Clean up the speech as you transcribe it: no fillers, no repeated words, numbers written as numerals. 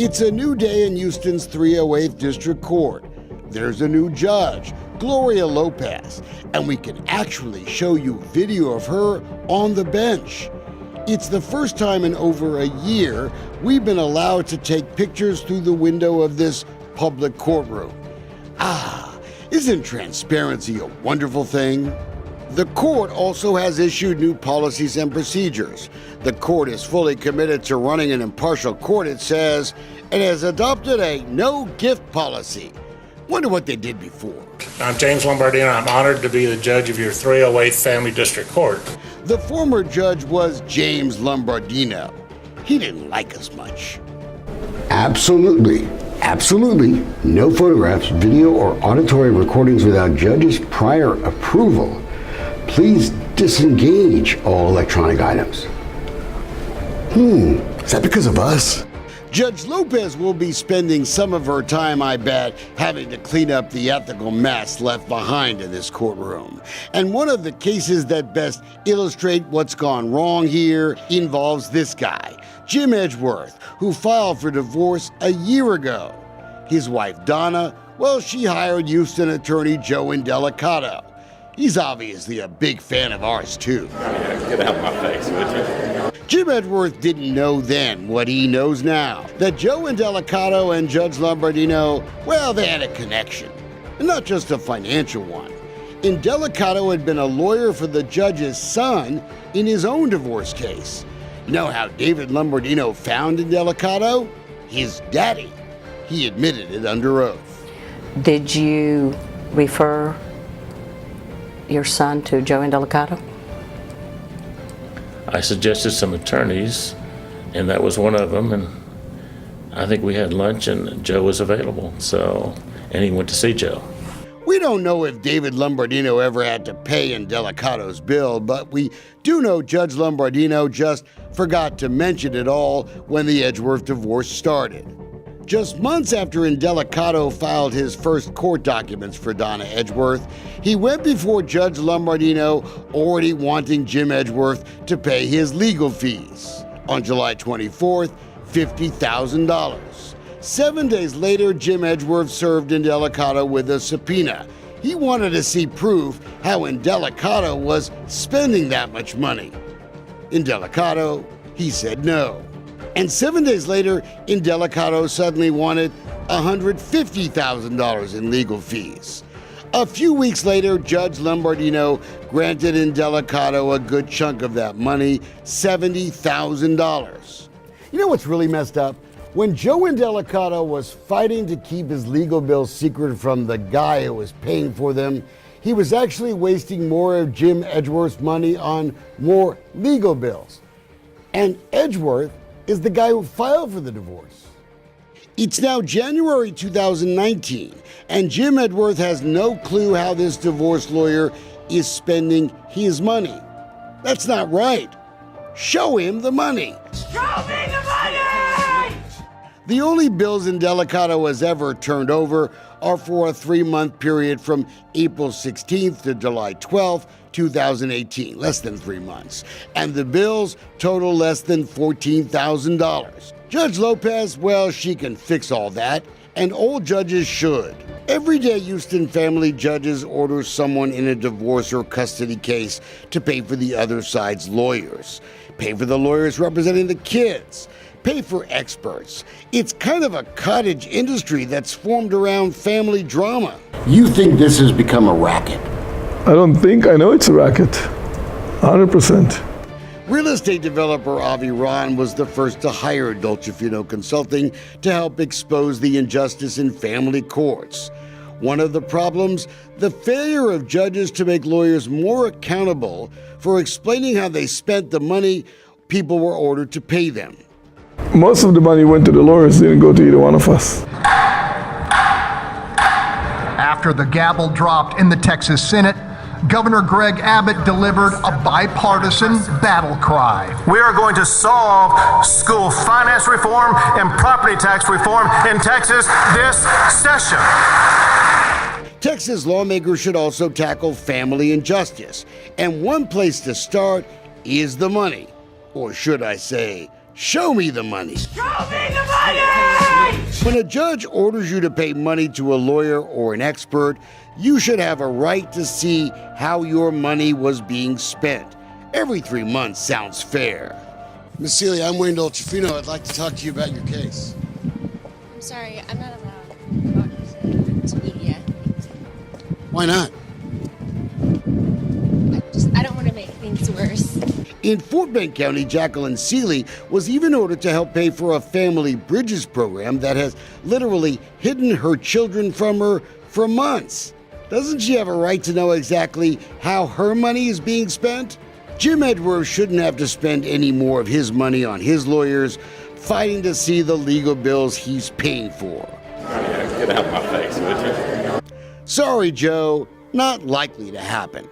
It's a new day in Houston's 308th District Court. There's a new judge, Gloria Lopez, and we can actually show you video of her on the bench. It's the first time in over a year we've been allowed to take pictures through the window of this public courtroom. Isn't transparency a wonderful thing? The court also has issued new policies and procedures. The court is fully committed to running an impartial court, it says, and has adopted a no-gift policy. Wonder what they did before. I'm James Lombardino. I'm honored to be the judge of your 308th Family District Court. The former judge was James Lombardino. He didn't like us much. Absolutely no photographs, video, or auditory recordings without judge's prior approval. Please disengage all electronic items. Is that because of us? Judge Lopez will be spending some of her time, I bet, having to clean up the ethical mess left behind in this courtroom. And one of the cases that best illustrate what's gone wrong here involves this guy, Jim Edgeworth, who filed for divorce a year ago. His wife, Donna, well, she hired Houston attorney Joe Indelicato. He's obviously a big fan of ours, too. Get out my face, would you? Jim Edgeworth didn't know then what he knows now, that Joe Indelicato and Judge Lombardino, well, they had a connection, and not just a financial one. Indelicato had been a lawyer for the judge's son in his own divorce case. You know how David Lombardino found Indelicato? His daddy. He admitted it under oath. Did you refer your son to Joe Indelicato? I suggested some attorneys, and that was one of them, and I think we had lunch and Joe was available, and he went to see Joe. We don't know if David Lombardino ever had to pay Indelicato's bill, but we do know Judge Lombardino just forgot to mention it all when the Edgeworth divorce started. Just months after Indelicato filed his first court documents for Donna Edgeworth, he went before Judge Lombardino, already wanting Jim Edgeworth to pay his legal fees. On July 24th, $50,000. 7 days later, Jim Edgeworth served Indelicato with a subpoena. He wanted to see proof how Indelicato was spending that much money. Indelicato, he said no. And 7 days later, Indelicato suddenly wanted $150,000 in legal fees. A few weeks later, Judge Lombardino granted Indelicato a good chunk of that money, $70,000. You know what's really messed up? When Joe Indelicato was fighting to keep his legal bills secret from the guy who was paying for them, he was actually wasting more of Jim Edgeworth's money on more legal bills. And Edgeworth is the guy who filed for the divorce. It's now January 2019, and Jim Edgeworth has no clue how this divorce lawyer is spending his money. That's not right. Show him the money. Show me the money! The only bills Indelicato has ever turned over are for a 3-month period from April 16th to July 12th, 2018, less than 3 months. And the bills total less than $14,000. Judge Lopez, well, she can fix all that, and all judges should. Every day, Houston family judges order someone in a divorce or custody case to pay for the other side's lawyers, pay for the lawyers representing the kids, pay for experts. It's kind of a cottage industry that's formed around family drama. You think this has become a racket? I don't think, I know it's a racket, 100%. Real estate developer Avi Ron was the first to hire Dolce Fino Consulting to help expose the injustice in family courts. One of the problems, the failure of judges to make lawyers more accountable for explaining how they spent the money people were ordered to pay them. Most of the money went to the lawyers, didn't go to either one of us. After the gavel dropped in the Texas Senate, Governor Greg Abbott delivered a bipartisan battle cry. We are going to solve school finance reform and property tax reform in Texas this session. Texas lawmakers should also tackle family injustice, and one place to start is the money. Or should I say, show me the money. Show me the money! When a judge orders you to pay money to a lawyer or an expert, you should have a right to see how your money was being spent. Every 3 months sounds fair. Miss Celia, I'm Wayne Dolcefino. I'd like to talk to you about your case. I'm sorry, I'm not allowed to media. Why not? I don't want to make things worse. In Fort Bend County, Jacqueline Seeley was even ordered to help pay for a family bridges program that has literally hidden her children from her for months. Doesn't she have a right to know exactly how her money is being spent? Jim Edwards shouldn't have to spend any more of his money on his lawyers fighting to see the legal bills he's paying for. Get out my face, would you? Sorry, Joe, not likely to happen.